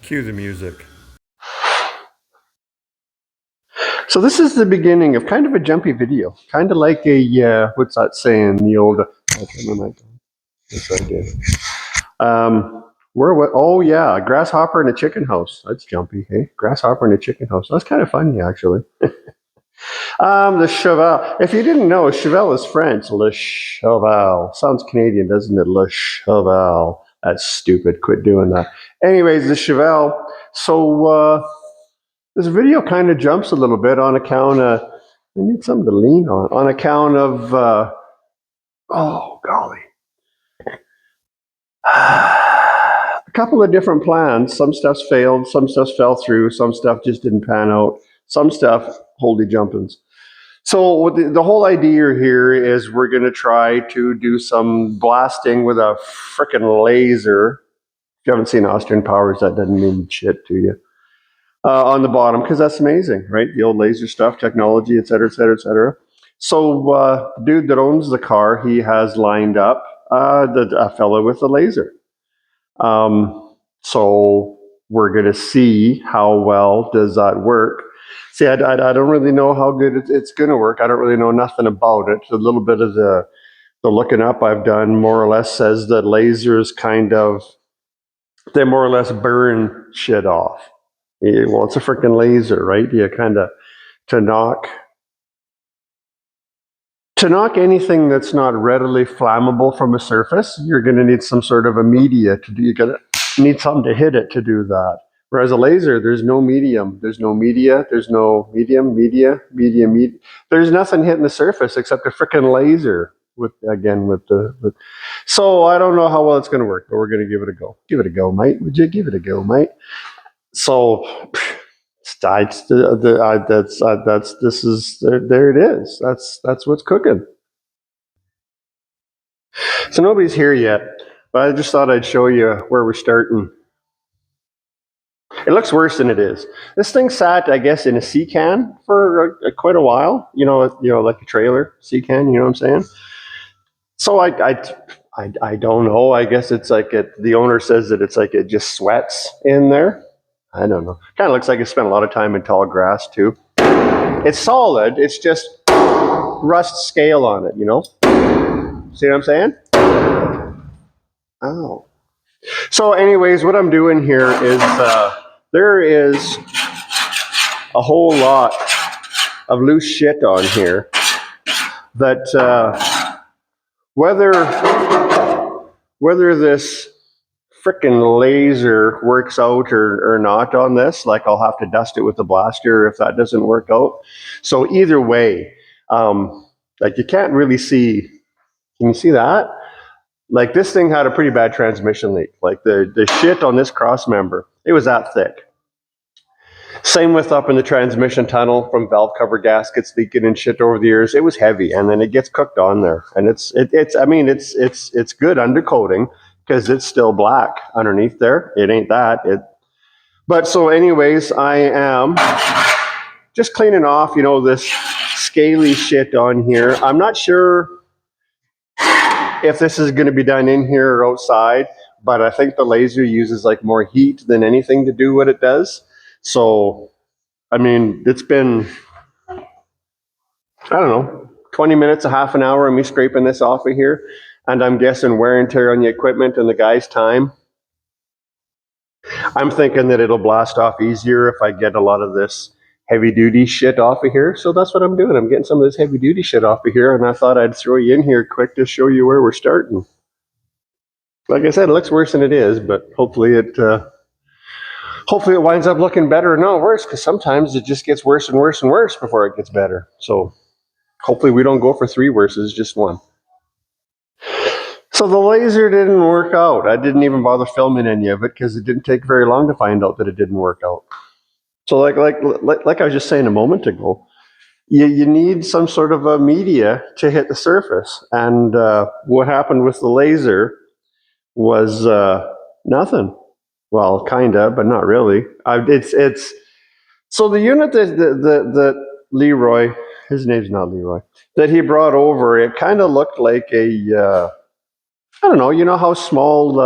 Cue the music. So this is the beginning of kind of a jumpy video, kind of like a what's that saying? The old. Yes, I did. Where what? Oh yeah, a grasshopper in a chicken house. That's jumpy, hey? Grasshopper in a chicken house. That's kind of funny, actually. The cheval. If you didn't know, cheval is French. Le cheval sounds Canadian, doesn't it? Le cheval. That's stupid. Quit doing that. Anyways, the cheval. So this video kind of jumps a little bit on account of. I need something to lean on account of. Oh golly. A couple of different plans. Some stuff's failed, some stuff fell through, some stuff just didn't pan out, some stuff holy jumpins. So the whole idea here is we're going to try to do some blasting with a frickin' laser. If you haven't seen Austrian Powers, that doesn't mean shit to you. On the bottom, because that's amazing, right? The old laser stuff, technology, et cetera, et cetera, et cetera. So the dude that owns the car, he has lined up a fellow with a laser. So we're going to see how well does that work. See, I don't really know how good it's going to work. I don't really know nothing about it. A little bit of the looking up I've done more or less says that lasers kind of, they more or less burn shit off. Well, it's a freaking laser, right? You kind of, to knock anything that's not readily flammable from a surface, you're going to need some sort of a media to do. You're going to need something to hit it to do that. Whereas a laser, there's no medium. There's no media. There's no media. There's nothing hitting the surface except a freaking laser. So I don't know how well it's going to work, but we're going to give it a go. Give it a go, mate. Would you give it a go, mate? So there it is. That's what's cooking. So nobody's here yet, but I just thought I'd show you where we're starting. It looks worse than it is. This thing sat, I guess, in a sea can for quite a while. You know, like a trailer sea can. You know what I'm saying? So I don't know. I guess it's like the owner says that it's like it just sweats in there. I don't know. Kind of looks like it spent a lot of time in tall grass too. It's solid. It's just rust scale on it. You know. See what I'm saying? Oh. So, anyways, what I'm doing here is there is a whole lot of loose shit on here that whether this frickin' laser works out or not on this, like I'll have to dust it with the blaster if that doesn't work out. So either way, like you can't really see. Can you see that? Like this thing had a pretty bad transmission leak. Like the shit on this cross member, it was that thick. Same with up in the transmission tunnel from valve cover gaskets leaking and shit over the years. It was heavy, and then it gets cooked on there, and it's good undercoating because it's still black underneath there. It ain't that. But so, anyways, I am just cleaning off, this scaly shit on here. I'm not sure if this is going to be done in here or outside, but I think the laser uses like more heat than anything to do what it does. So, I mean, it's been, I don't know, 20 minutes, a half an hour of me scraping this off of here. And I'm guessing wear and tear on the equipment and the guy's time. I'm thinking that it'll blast off easier if I get a lot of this heavy duty shit off of here. So that's what I'm doing. I'm getting some of this heavy duty shit off of here. And I thought I'd throw you in here quick to show you where we're starting. Like I said, it looks worse than it is, but hopefully it winds up looking better and not worse, because sometimes it just gets worse and worse and worse before it gets better. So hopefully we don't go for 3 worses, just 1. So the laser didn't work out. I didn't even bother filming any of it because it didn't take very long to find out that it didn't work out. So like I was just saying a moment ago, you need some sort of a media to hit the surface. And what happened with the laser was nothing. Well, kinda, but not really. It's so the unit that Leroy, his name's not Leroy, that he brought over, it kind of looked like a I don't know. You know how small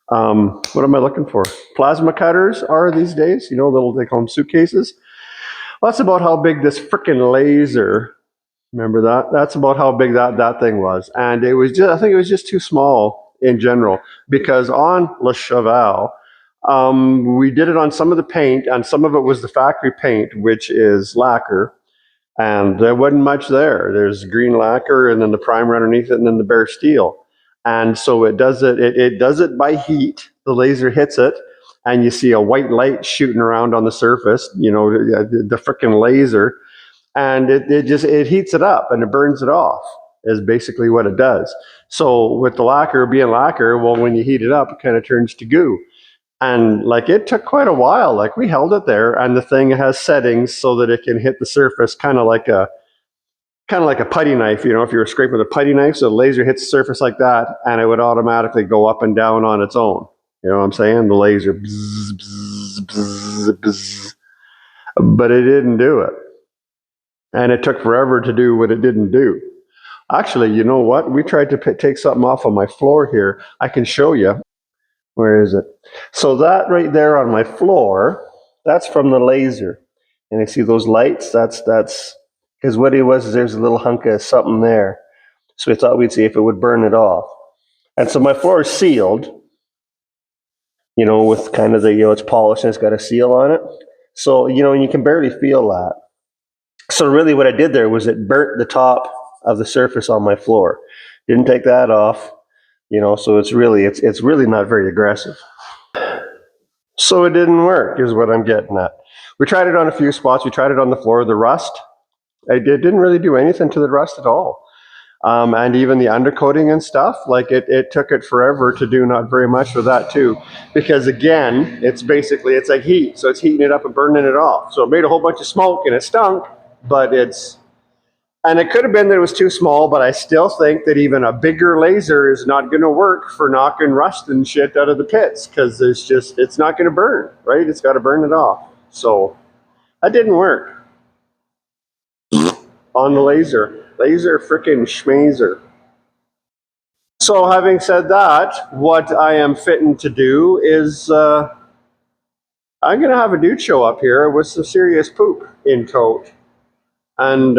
What am I looking for? Plasma cutters are these days, little, they call them suitcases. Well, that's about how big this freaking laser. Remember that? That's about how big that thing was, and it was just. I think it was just too small in general because on Le Cheval, we did it on some of the paint, and some of it was the factory paint, which is lacquer, and there wasn't much there. There's green lacquer, and then the primer underneath it, and then the bare steel. And so it does it. It does it by heat. The laser hits it, and you see a white light shooting around on the surface. The freaking laser, and it heats it up and it burns it off. Is basically what it does. So with the lacquer being lacquer, well, when you heat it up, it kind of turns to goo. And like it took quite a while. Like we held it there, and the thing has settings so that it can hit the surface, kind of like a putty knife. If you were scraping with a putty knife, so the laser hits the surface like that, and it would automatically go up and down on its own. You know what I'm saying? The laser, bzz, bzz, bzz, bzz. But it didn't do it, and it took forever to do what it didn't do. Actually, you know what? We tried to take something off on my floor here. I can show you. Where is it? So that right there on my floor, that's from the laser. And you see those lights? That's because what it was is there's a little hunk of something there. So we thought we'd see if it would burn it off. And so my floor is sealed, with kind of the, it's polished and it's got a seal on it. So, and you can barely feel that. So really what I did there was it burnt the top of the surface on my floor. Didn't take that off, so it's really not very aggressive. So it didn't work, is what I'm getting at. We tried it on a few spots. We tried it on the floor. The rust, it didn't really do anything to the rust at all. And even the undercoating and stuff, like it took it forever to do not very much with that too. Because again, it's like heat. So it's heating it up and burning it off. So it made a whole bunch of smoke and it stunk, but and it could have been that it was too small, but I still think that even a bigger laser is not going to work for knocking rust and shit out of the pits because it's not going to burn, right? It's got to burn it off. So that didn't work on the laser. Laser freaking schmazer. So having said that, what I am fitting to do is I'm going to have a dude show up here with some serious poop in tote. And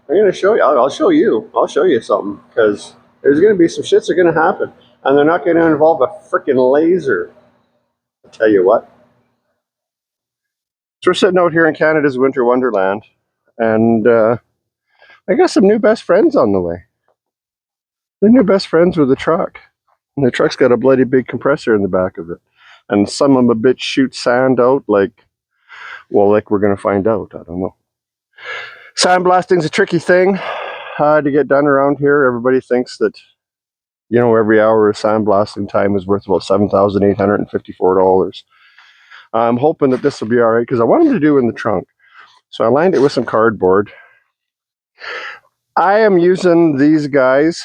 I'm going to show you. I'll show you. I'll show you something because there's going to be some shits that are going to happen, and they're not going to involve a freaking laser. I'll tell you what. So we're sitting out here in Canada's winter wonderland, and I got some new best friends on the way. They're new best friends with the truck, and the truck's got a bloody big compressor in the back of it, and some of them a bit shoot sand out like we're going to find out. I don't know. Sandblasting's a tricky thing to get done around here. Everybody thinks that every hour of sandblasting time is worth about $7,854. I'm hoping that this will be all right because I wanted to do in the trunk. So I lined it with some cardboard. I am using these guys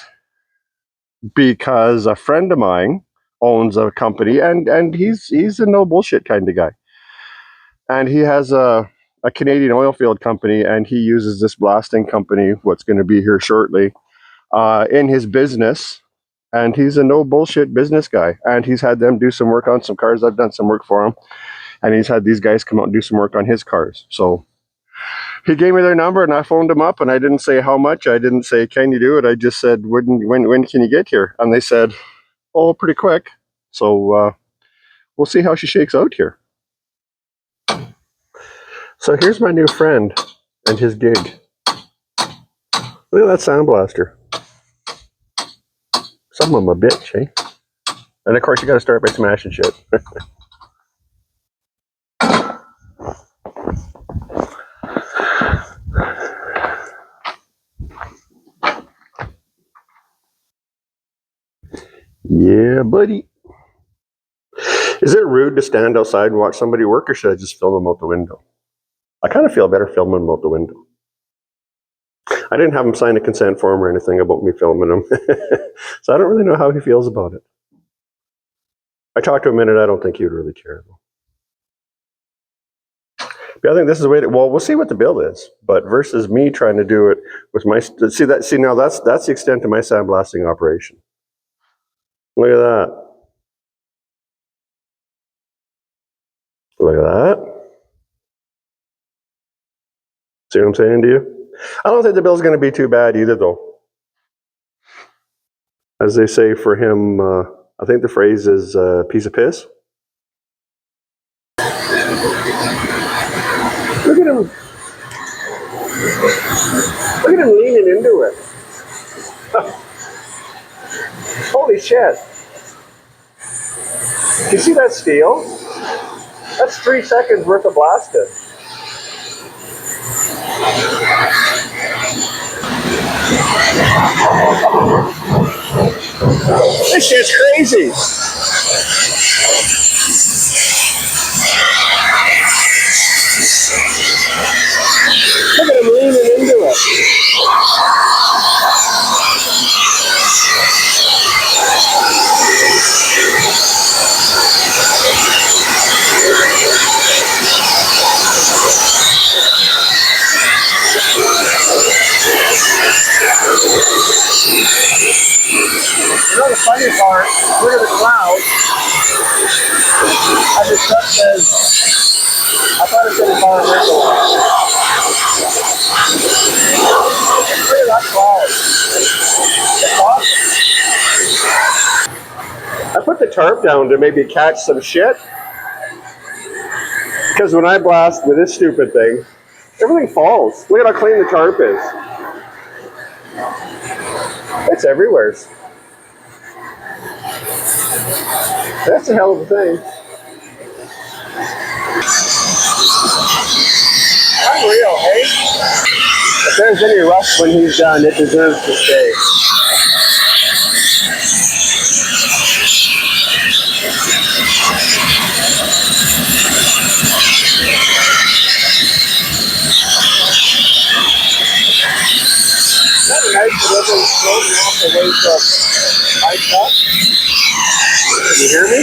because a friend of mine owns a company, and he's a no bullshit kind of guy. And he has a Canadian oil field company, and he uses this blasting company, what's going to be here shortly, in his business. And he's a no bullshit business guy. And he's had them do some work on some cars. I've done some work for him. And he's had these guys come out and do some work on his cars. So he gave me their number and I phoned them up, and I didn't say how much. I didn't say, can you do it? I just said, when can you get here? And they said, oh, pretty quick. So we'll see how she shakes out here. So here's my new friend and his gig. Look at that sound blaster. Some of them a bitch, eh? And of course, you got to start by smashing shit. Yeah, buddy. Is it rude to stand outside and watch somebody work, or should I just film them out the window? I kind of feel better filming them out the window. I didn't have him sign a consent form or anything about me filming him. So I don't really know how he feels about it. I talked to him a minute. I don't think he would really care, though. But I think this is the way to, well, we'll see what the bill is. But versus me trying to do it with my, see now that's the extent of my sandblasting operation. Look at that. Look at that. See what I'm saying to you? I don't think the bill's going to be too bad either, though. As they say for him, I think the phrase is piece of piss. Look at him. Look at him leaning into it. Holy shit. You see that steel? That's 3 seconds worth of blasting. This shit's crazy. Look at him leaning into it. You know the funny part, look at the clouds. I just thought says, I thought it said environmental. Look at that cloud. It's awesome. I put the tarp down to maybe catch some shit. Because when I blast with this stupid thing, everything falls. Look at how clean the tarp is. It's everywhere. That's a hell of a thing. Unreal, hey? If there's any rust when he's done, it deserves to stay. Isn't that nice that everything's floating off the way from my truck? Can you hear me?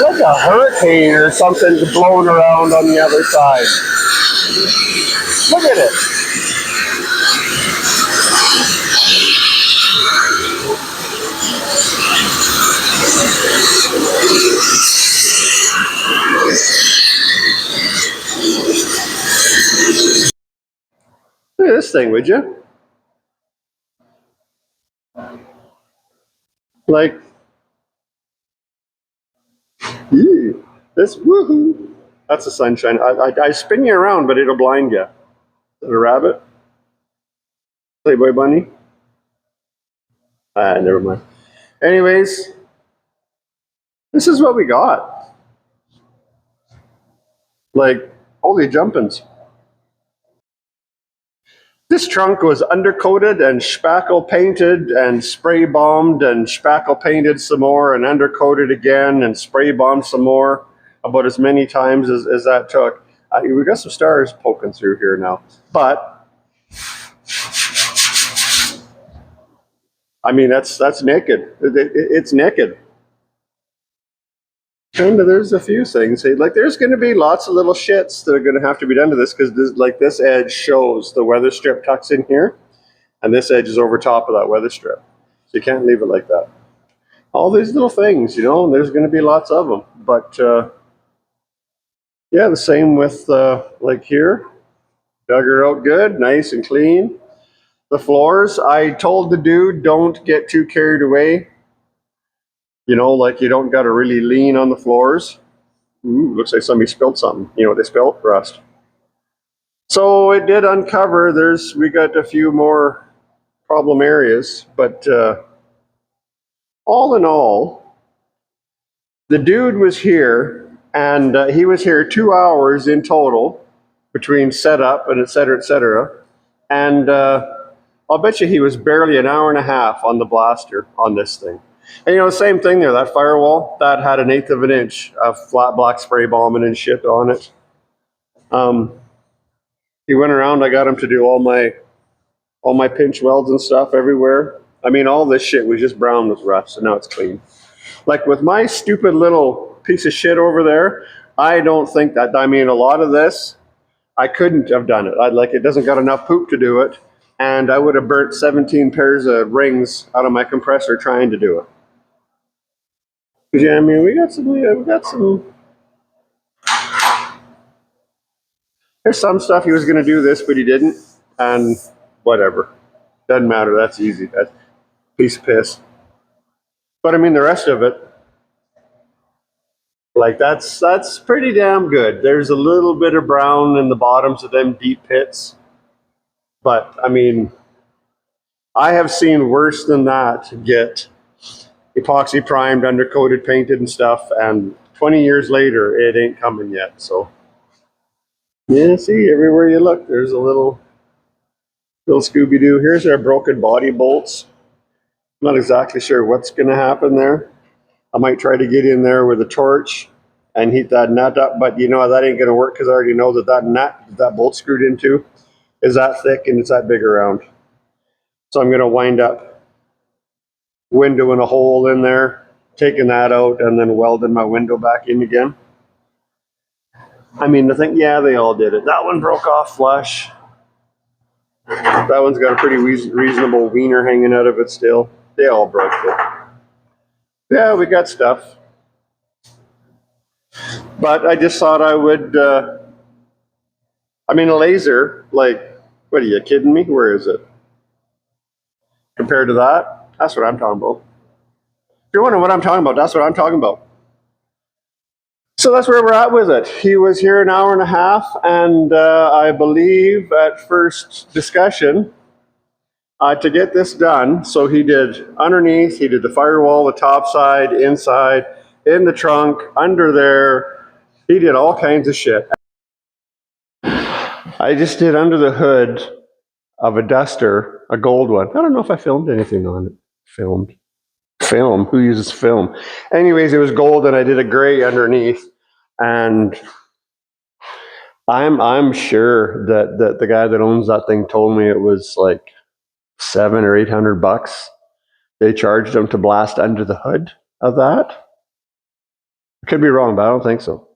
Like a hurricane or something blowing around on the other side. Look at it. Look at this thing, would you? Like, this woohoo. That's the sunshine. I spin you around, but it'll blind you. Is that a rabbit? Playboy bunny? Never mind. Anyways, this is what we got. Like, holy jumpins'. This trunk was undercoated and spackle painted and spray bombed and spackle painted some more and undercoated again and spray bombed some more, about as many times as that took. We got some stars poking through here now. But, I mean, that's naked. It's naked. Kind of, there's a few things. Like, there's going to be lots of little shits that are going to have to be done to this, because this edge shows the weather strip tucks in here, and this edge is over top of that weather strip. So you can't leave it like that. All these little things, you know, there's going to be lots of them. But, yeah, the same with, like here. Dug her out good, nice and clean. The floors, I told the dude, don't get too carried away. You know, like, you don't got to really lean on the floors. Ooh, looks like somebody spilled something. You know what they spilled? Rust. So it did uncover, we got a few more problem areas, but all in all, the dude was here, and he was here 2 hours in total between setup and et cetera, and I'll bet you he was barely an hour and a half on the blaster on this thing. And, you know, same thing there, that firewall, that had 1/8 of an inch of flat black spray bombing and shit on it. He went around, I got him to do all my pinch welds and stuff everywhere. I mean, all this shit was just brown with rust, and now it's clean. Like with my stupid little piece of shit over there, I don't think that, I mean, a lot of this, I couldn't have done it. It doesn't got enough poop to do it, and I would have burnt 17 pairs of rings out of my compressor trying to do it. Yeah, I mean, we got some. There's some stuff he was going to do this, but he didn't, and whatever. Doesn't matter. That's easy. That's a piece of piss. But I mean, the rest of it, like that's pretty damn good. There's a little bit of brown in the bottoms of them deep pits, but I mean, I have seen worse than that get epoxy primed, undercoated, painted, and stuff, and 20 years later, it ain't coming yet. So, yeah, see, everywhere you look, there's a little Scooby Doo. Here's our broken body bolts. I'm not exactly sure what's going to happen there. I might try to get in there with a torch and heat that nut up, but you know that ain't going to work because I already know that nut that bolt screwed into is that thick and it's that big around. So I'm going to wind up windowing a hole in there, taking that out, and then welding my window back in again. I mean, I think, yeah, they all did it. That one broke off flush. That one's got a pretty reasonable wiener hanging out of it still. They all broke it. Yeah, we got stuff. But I just thought I would, I mean, a laser, like, what are you kidding me? Where is it? Compared to that, that's what I'm talking about. If you're wondering what I'm talking about, that's what I'm talking about. So that's where we're at with it. He was here an hour and a half, and I believe at first discussion, to get this done, so he did underneath, he did the firewall, the top side, inside, in the trunk, under there. He did all kinds of shit. I just did under the hood of a Duster, a gold one. I don't know if I filmed anything on it. Film? Who uses film? Anyways, it was gold, and I did a gray underneath. And I'm sure that the guy that owns that thing told me it was like $700 or $800. They charged him to blast under the hood of that. I could be wrong, but I don't think so.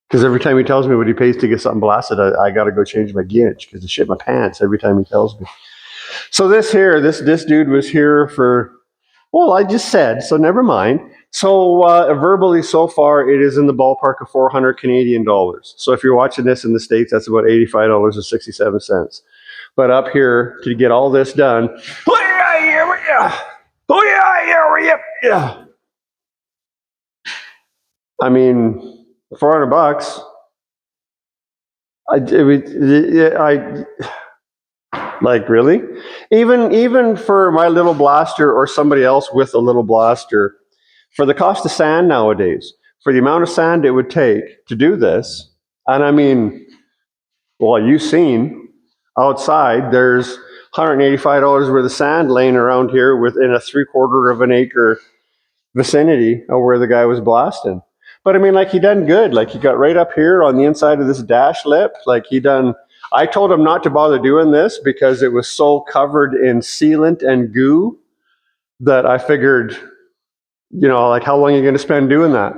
Because every time he tells me what he pays to get something blasted, I got to go change my gauge because I shit my pants every time he tells me. So this dude was here for, well, I just said, so never mind. So verbally so far, it is in the ballpark of 400 Canadian dollars. So if you're watching this in the States, that's about $85.67. But up here, to get all this done, I mean, $400. Like, really? Even for my little blaster or somebody else with a little blaster, for the cost of sand nowadays, for the amount of sand it would take to do this, and I mean, well, you've seen outside, there's $185 worth of sand laying around here within a 3/4 of an acre vicinity of where the guy was blasting. But I mean, like, he done good. Like, he got right up here on the inside of this dash lip. Like, I told him not to bother doing this because it was so covered in sealant and goo that I figured, like, how long are you going to spend doing that?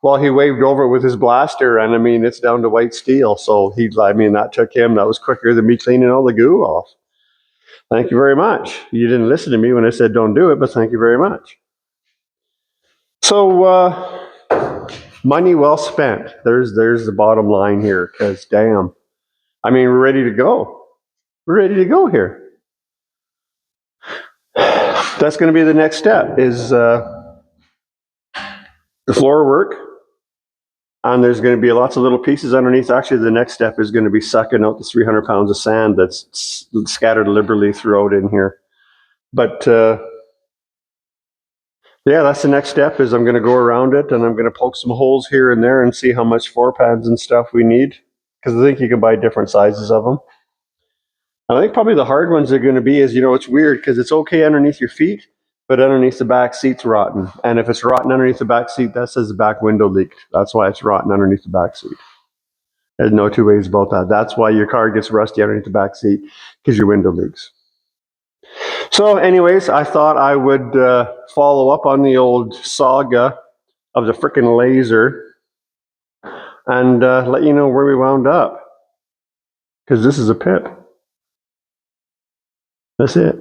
Well, he waved over it with his blaster, and I mean, it's down to white steel. So that was quicker than me cleaning all the goo off. Thank you very much. You didn't listen to me when I said don't do it, but thank you very much. So, money well spent. There's the bottom line here, because damn. I mean, we're ready to go. We're ready to go here. That's going to be the next step, is the floor work. And there's going to be lots of little pieces underneath. Actually, the next step is going to be sucking out the 300 pounds of sand that's scattered liberally throughout in here. But yeah, that's the next step, is I'm going to go around it and I'm going to poke some holes here and there and see how much floor pads and stuff we need. Because I think you can buy different sizes of them. I think probably the hard ones are going to be is, it's weird because it's okay underneath your feet, but underneath the back seat's rotten. And if it's rotten underneath the back seat, that says the back window leaked. That's why it's rotten underneath the back seat. There's no two ways about that. That's why your car gets rusty underneath the back seat, because your window leaks. So, anyways, I thought I would follow up on the old saga of the frickin' laser and let you know where we wound up. Because this is a pit. That's it.